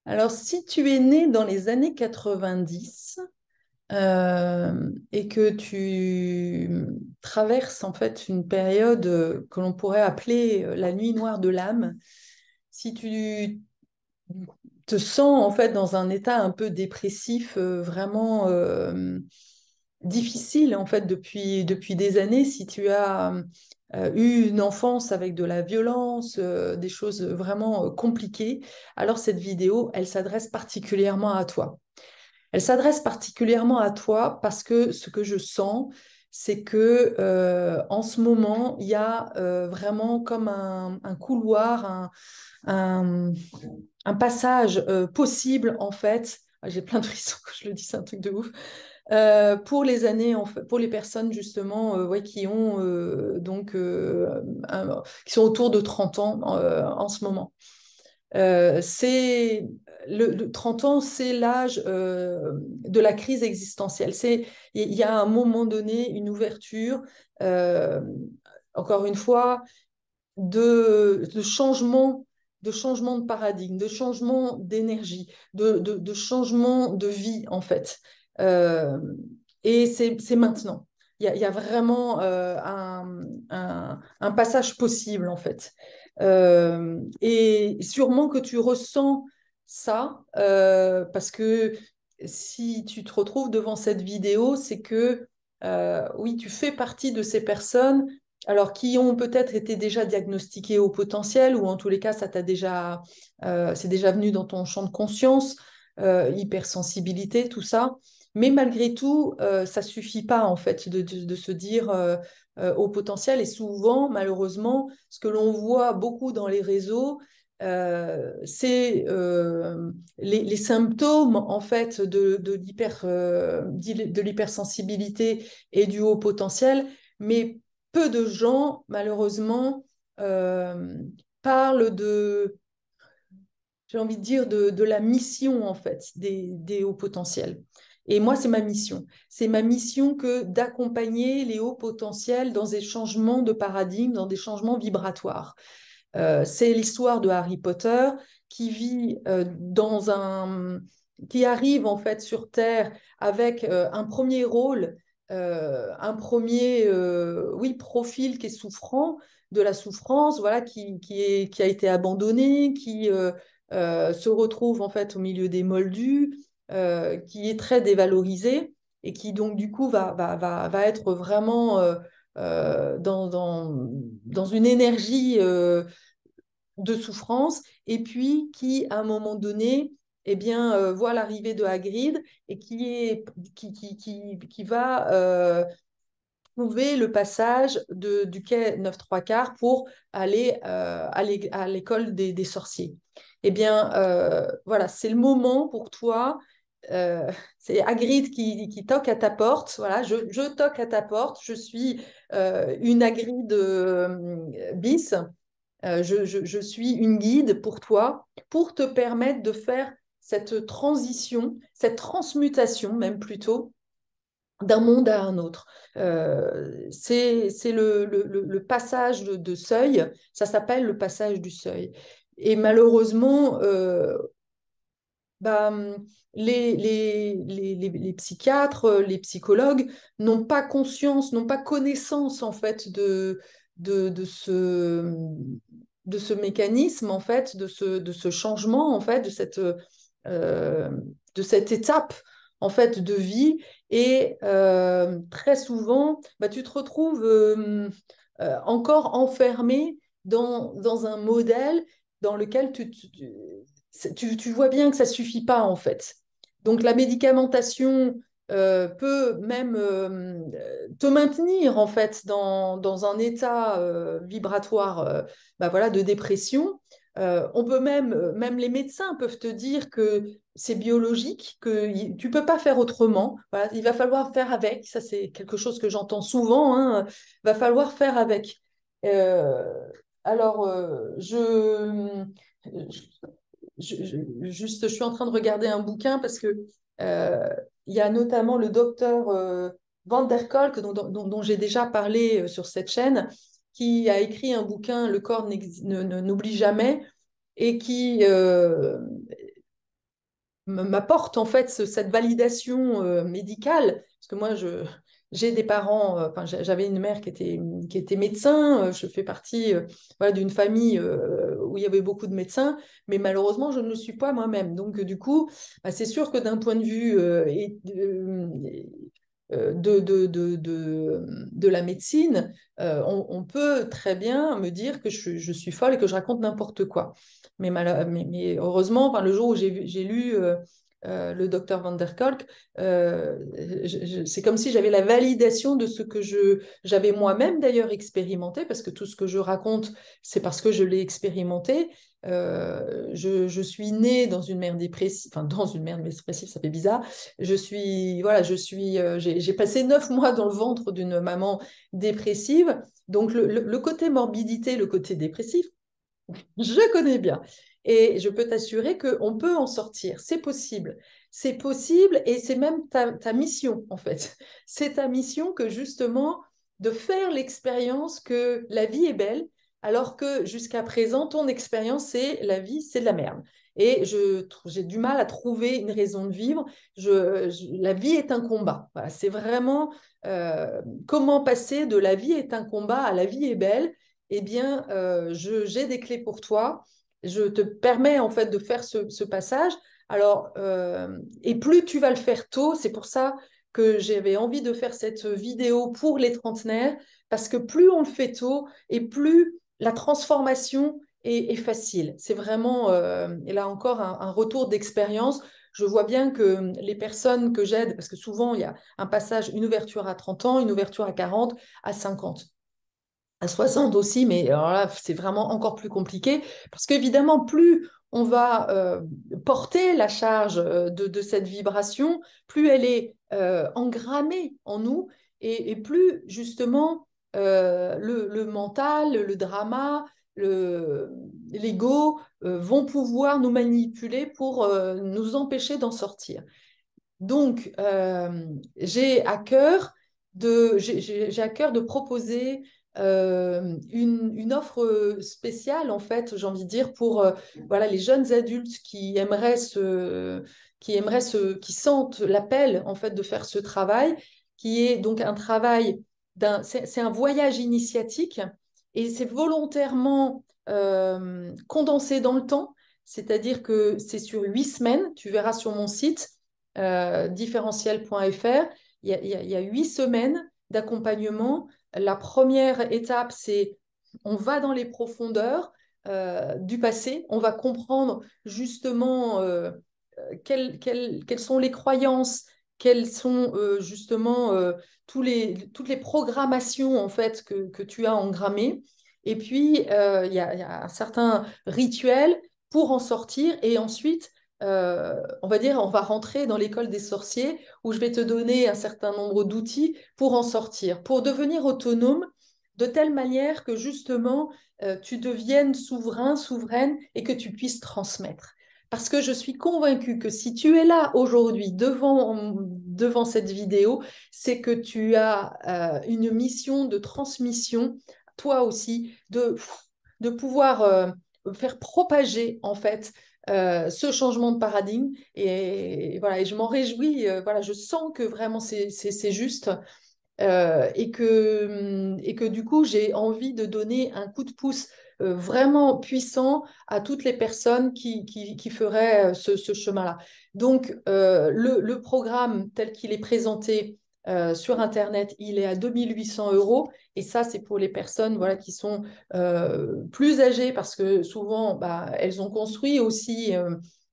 Alors, si tu es né dans les années 90 et que tu traverses en fait une période que l'on pourrait appeler la nuit noire de l'âme, si tu te sens en fait dans un état un peu dépressif, vraiment difficile en fait depuis des années, si tu as eu une enfance avec de la violence, des choses vraiment compliquées, alors cette vidéo, elle s'adresse particulièrement à toi. Elle s'adresse particulièrement à toi parce que ce que je sens, c'est que en ce moment, il y a vraiment comme un couloir, un, un passage possible en fait. J'ai plein de frissons quand je le dis, c'est un truc de ouf. Pour les années, en fait, pour les personnes justement ouais, qui ont qui sont autour de 30 ans en ce moment. C'est 30 ans, c'est l'âge de la crise existentielle. Il y a à un moment donné une ouverture, euh, encore une fois, de changement de paradigme, de changement d'énergie, de changement de vie, en fait. Euh, et c'est maintenant. Il y a vraiment un passage possible, en fait. Et sûrement que tu ressens ça, parce que si tu te retrouves devant cette vidéo, c'est que, oui, tu fais partie de ces personnes alors, qui ont peut-être été déjà diagnostiqués au potentiel, ou en tous les cas, c'est déjà venu dans ton champ de conscience, hypersensibilité, tout ça. Mais malgré tout, ça suffit pas en fait de se dire au potentiel. Et souvent, malheureusement, ce que l'on voit beaucoup dans les réseaux, c'est les symptômes en fait de l'hypersensibilité et du haut potentiel, mais peu de gens, malheureusement, euh, parlent j'ai envie de dire, de la mission, en fait, des hauts potentiels. Et moi, c'est ma mission. C'est ma mission que d'accompagner les hauts potentiels dans des changements de paradigme, dans des changements vibratoires. C'est l'histoire de Harry Potter qui vit qui arrive en fait sur Terre avec un premier rôle, un premier oui, profil qui est souffrant, de la souffrance, voilà, qui a été abandonné, qui se retrouve en fait au milieu des moldus, qui est très dévalorisé et qui donc du coup va être vraiment dans une énergie de souffrance, et puis qui, à un moment donné, eh bien, voit l'arrivée de Hagrid et qui va trouver le passage du quai 9 3 quarts pour aller à l'école des sorciers. Eh bien, voilà, c'est le moment pour toi. euh, c'est Hagrid qui toque à ta porte. Voilà, je toque à ta porte. Je suis une Hagrid bis. Je suis une guide pour toi, pour te permettre de faire cette transition, cette transmutation même plutôt, d'un monde à un autre. C'est le passage de seuil, ça s'appelle le passage du seuil. Et malheureusement, bah, les psychiatres, les psychologues n'ont pas conscience, n'ont pas connaissance en fait de, de ce, de ce mécanisme, en fait, de ce changement, en fait, euh, de cette étape en fait de vie. Et très souvent, bah, tu te retrouves encore enfermé dans un modèle dans lequel tu vois bien que ça suffit pas en fait. Donc la médicamentation peut même te maintenir en fait dans un état vibratoire bah voilà, de dépression. On peut même les médecins peuvent te dire que c'est biologique, que tu peux pas faire autrement. Voilà, il va falloir faire avec. Ça, c'est quelque chose que j'entends souvent. Hein. Va falloir faire avec. Euh, alors, juste, je suis en train de regarder un bouquin parce que euh, il y a notamment le docteur Van der Kolk, dont j'ai déjà parlé sur cette chaîne, qui a écrit un bouquin, Le corps n'oublie jamais, et m'apporte en fait cette validation médicale, parce que moi, j'ai des parents, enfin, j'avais une mère qui était médecin, je fais partie voilà, d'une famille où il y avait beaucoup de médecins, mais malheureusement, je ne le suis pas moi-même. Donc, du coup, bah, c'est sûr que d'un point de vue de la médecine, on peut très bien me dire que je suis folle et que je raconte n'importe quoi. Mais heureusement, enfin, le jour où j'ai lu le docteur Van der Kolk, c'est comme si j'avais la validation de ce que j'avais moi-même d'ailleurs expérimenté, parce que tout ce que je raconte, c'est parce que je l'ai expérimenté. Je suis née dans une mère dépressive, enfin dans une mère dépressive, ça fait bizarre. Voilà, j'ai passé 9 mois dans le ventre d'une maman dépressive. Donc le côté morbidité, le côté dépressif, je connais bien. Et je peux t'assurer qu'on peut en sortir. C'est possible. C'est possible et c'est même ta mission, en fait. C'est ta mission que justement de faire l'expérience que la vie est belle, alors que jusqu'à présent, ton expérience, c'est la vie, c'est de la merde. Et j'ai du mal à trouver une raison de vivre. La vie est un combat. Voilà, c'est vraiment comment passer de la vie est un combat à la vie est belle. Eh bien, j'ai des clés pour toi. Je te permets en fait de faire ce passage. Alors, et plus tu vas le faire tôt, c'est pour ça que j'avais envie de faire cette vidéo pour les trentenaires, parce que plus on le fait tôt et plus la transformation est facile. C'est vraiment, et là encore, un retour d'expérience. Je vois bien que les personnes que j'aide, parce que souvent il y a un passage, une ouverture à 30 ans, une ouverture à 40, à 50 à 60 aussi, mais alors là, c'est vraiment encore plus compliqué parce qu'évidemment, plus on va porter la charge de cette vibration, plus elle est engrammée en nous et plus justement le mental, le drama, l'ego vont pouvoir nous manipuler pour nous empêcher d'en sortir. Donc, j'ai à cœur de proposer une offre spéciale, en fait, j'ai envie de dire, pour voilà, les jeunes adultes qui sentent l'appel, en fait, de faire ce travail, qui est donc un travail c'est un voyage initiatique et c'est volontairement condensé dans le temps, c'est-à-dire que c'est sur 8 semaines, tu verras sur mon site différentiel.fr. Il y a 8 semaines d'accompagnement. La première étape, c'est on va dans les profondeurs du passé, on va comprendre justement quelles sont les croyances, quelles sont justement toutes les programmations en fait que tu as engrammées. Et puis, il y a un certain rituel pour en sortir. Et ensuite, on va dire, on va rentrer dans l'école des sorciers où je vais te donner un certain nombre d'outils pour en sortir, pour devenir autonome de telle manière que justement, tu deviennes souverain, souveraine et que tu puisses transmettre. Parce que je suis convaincue que si tu es là aujourd'hui devant cette vidéo, c'est que tu as une mission de transmission, toi aussi, de pouvoir faire propager en fait ce changement de paradigme. Et voilà, et je m'en réjouis. Voilà, je sens que vraiment c'est juste et que du coup, j'ai envie de donner un coup de pouce vraiment puissant à toutes les personnes qui feraient ce chemin-là. Donc, le programme tel qu'il est présenté sur Internet, il est à 2 800 € et ça, c'est pour les personnes voilà, qui sont plus âgées parce que souvent, bah, elles ont construit aussi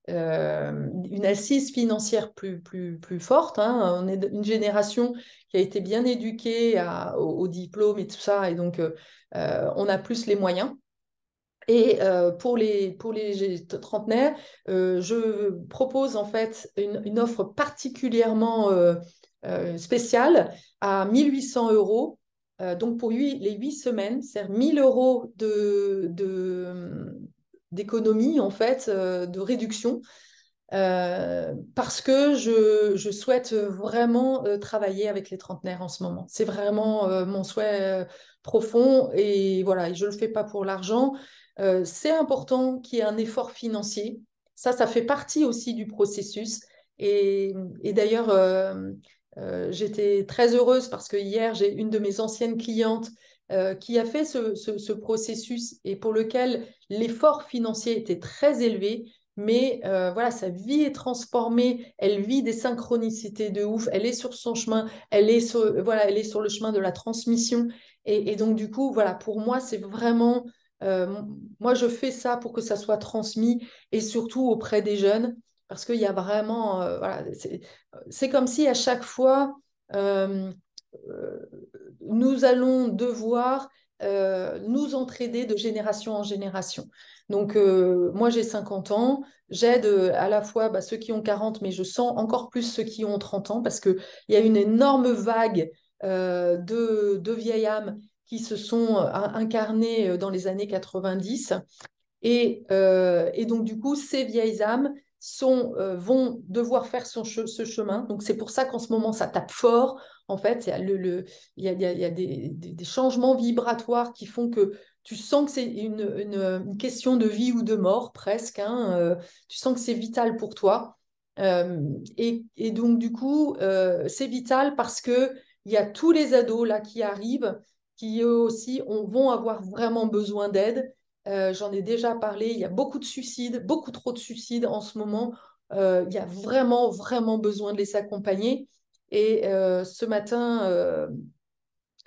une assise financière plus forte. Hein. On est une génération qui a été bien éduquée au diplôme et tout ça, et donc on a plus les moyens. Et pour les trentenaires, je propose en fait une offre particulièrement spéciale à 1 800 €. Donc pour les 8 semaines, c'est 1 000 € d'économie, en fait, de réduction parce que je souhaite vraiment travailler avec les trentenaires en ce moment. C'est vraiment mon souhait profond et voilà, et je ne le fais pas pour l'argent. C'est important qu'il y ait un effort financier. ça fait partie aussi du processus. Et d'ailleurs, j'étais très heureuse parce que hier, j'ai une de mes anciennes clientes qui a fait ce processus et pour lequel l'effort financier était très élevé. Mais voilà, sa vie est transformée, elle vit des synchronicités de ouf, elle est sur son chemin, voilà, elle est sur le chemin de la transmission. Et donc, du coup, voilà, pour moi, c'est vraiment, euh, moi, je fais ça pour que ça soit transmis et surtout auprès des jeunes, parce qu'il y a vraiment, voilà, c'est comme si à chaque fois, euh, euh, nous allons devoir nous entraider de génération en génération. Donc, moi, j'ai 50 ans, j'aide à la fois bah, ceux qui ont 40, mais je sens encore plus ceux qui ont 30 ans, parce qu'il y a une énorme vague de vieilles âmes qui se sont incarnées dans les années 90. Et donc, du coup, ces vieilles âmes vont devoir faire ce chemin. Donc, c'est pour ça qu'en ce moment, ça tape fort. En fait, il y a des changements vibratoires qui font que tu sens que c'est une question de vie ou de mort, presque. Hein. Tu sens que c'est vital pour toi. Et donc, du coup, c'est vital parce que il y a tous les ados là qui arrivent, qui eux aussi vont avoir vraiment besoin d'aide. J'en ai déjà parlé, il y a beaucoup de suicides, beaucoup trop de suicides en ce moment. Il y a vraiment, vraiment besoin de les accompagner. Et ce matin,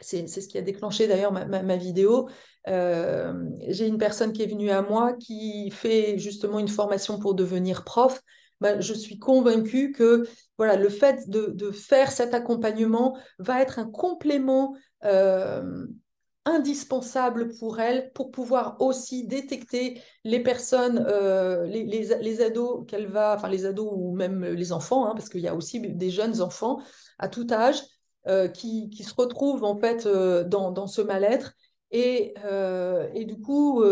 c'est ce qui a déclenché d'ailleurs ma vidéo. J'ai une personne qui est venue à moi qui fait justement une formation pour devenir prof. Ben, je suis convaincue que voilà, le fait de faire cet accompagnement va être un complément indispensable pour elle pour pouvoir aussi détecter les personnes, les ados qu'elle va, enfin les ados ou même les enfants, hein, parce qu'il y a aussi des jeunes enfants à tout âge qui se retrouvent en fait dans ce mal-être. Et du coup,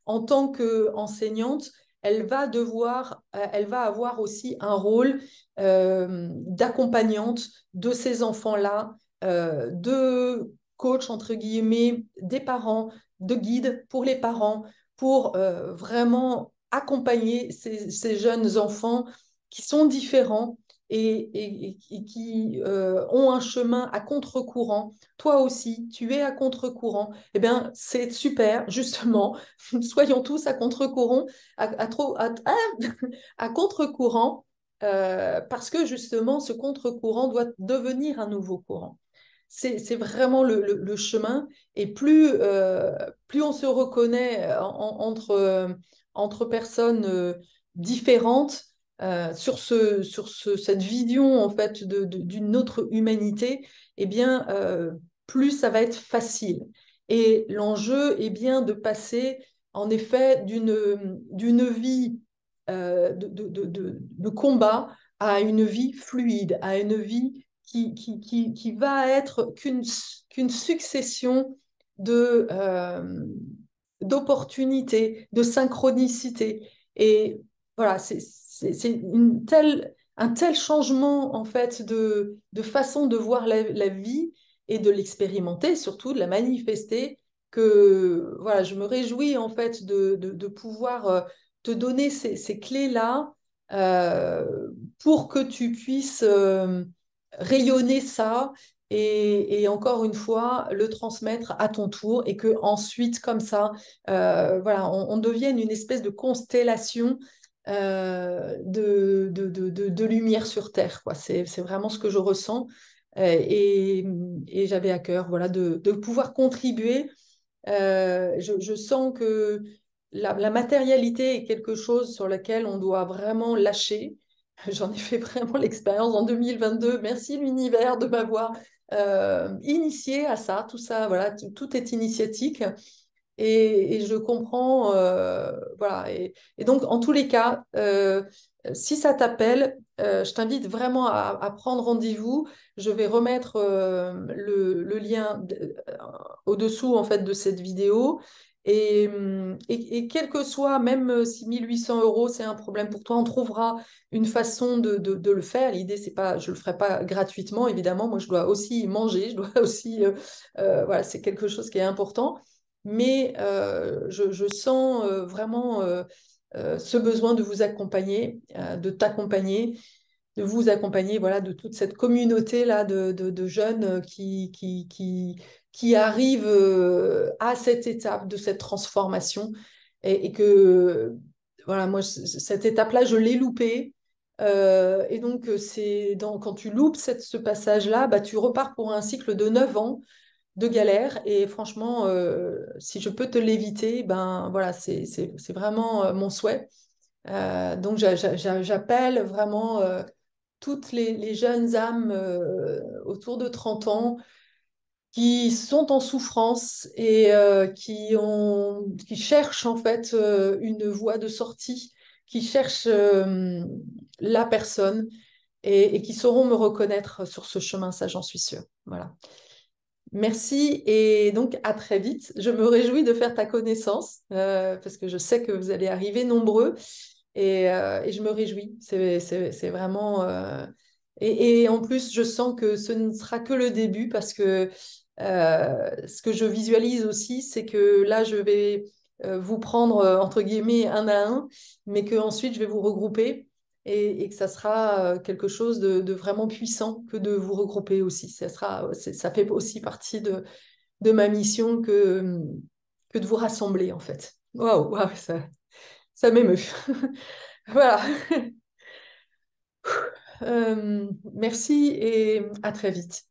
en tant qu'enseignante, elle va avoir aussi un rôle d'accompagnante de ces enfants-là, de coach, entre guillemets, des parents, de guide pour les parents, pour vraiment accompagner ces jeunes enfants qui sont différents et qui ont un chemin à contre-courant. Toi aussi, tu es à contre-courant. Eh bien, c'est super, justement. Soyons tous à contre-courant, à contre-courant, parce que justement, ce contre-courant doit devenir un nouveau courant. C'est vraiment le chemin. Et plus on se reconnaît entre personnes différentes cette vision en fait d'une autre humanité, eh bien, plus ça va être facile. Et l'enjeu est bien de passer en effet d'une vie de combat à une vie fluide, à une vie qui va être qu'une succession de, d'opportunités, de synchronicité. Et voilà, c'est un tel changement en fait de façon de voir la vie et de l'expérimenter, surtout de la manifester, que voilà, je me réjouis en fait de pouvoir te donner ces clés-là pour que tu puisses rayonner ça et encore une fois le transmettre à ton tour et que ensuite comme ça voilà on devienne une espèce de constellation de lumière sur Terre quoi. C'est vraiment ce que je ressens et j'avais à cœur voilà de pouvoir contribuer. Je sens que la matérialité est quelque chose sur lequel on doit vraiment lâcher. J'en ai fait vraiment l'expérience en 2022. Merci l'univers de m'avoir initié à ça. Tout ça, voilà, tout est initiatique. Et je comprends, voilà. Et donc, en tous les cas, si ça t'appelle, je t'invite vraiment à prendre rendez-vous. Je vais remettre le lien au-dessous, en fait, de cette vidéo. Et quel que soit, même si 1 800 € c'est un problème pour toi, on trouvera une façon de le faire. L'idée, c'est pas, je le ferai pas gratuitement, évidemment. Moi, je dois aussi manger, je dois aussi, voilà, c'est quelque chose qui est important. Mais je sens vraiment ce besoin de vous accompagner, de t'accompagner, de vous accompagner, voilà, de toute cette communauté-là de jeunes qui arrivent à cette étape de cette transformation et que, voilà, moi, cette étape-là, je l'ai loupée. Et donc, quand tu loupes ce passage-là, bah, tu repars pour un cycle de 9 ans de galère. Et franchement, si je peux te l'éviter, ben voilà, c'est vraiment mon souhait. Donc, j'appelle vraiment toutes les jeunes âmes autour de 30 ans qui sont en souffrance et qui cherchent en fait une voie de sortie, qui cherchent la personne et qui sauront me reconnaître sur ce chemin, ça j'en suis sûre. Voilà. Merci et donc à très vite. Je me réjouis de faire ta connaissance parce que je sais que vous allez arriver nombreux et je me réjouis. C'est vraiment... et en plus, je sens que ce ne sera que le début parce que ce que je visualise aussi, c'est que là, je vais vous prendre entre guillemets un à un, mais qu'ensuite, je vais vous regrouper et que ça sera quelque chose de vraiment puissant que de vous regrouper aussi. Ça fait aussi partie de ma mission que de vous rassembler en fait. Waouh, waouh, ça m'émeut. Voilà. Merci et à très vite.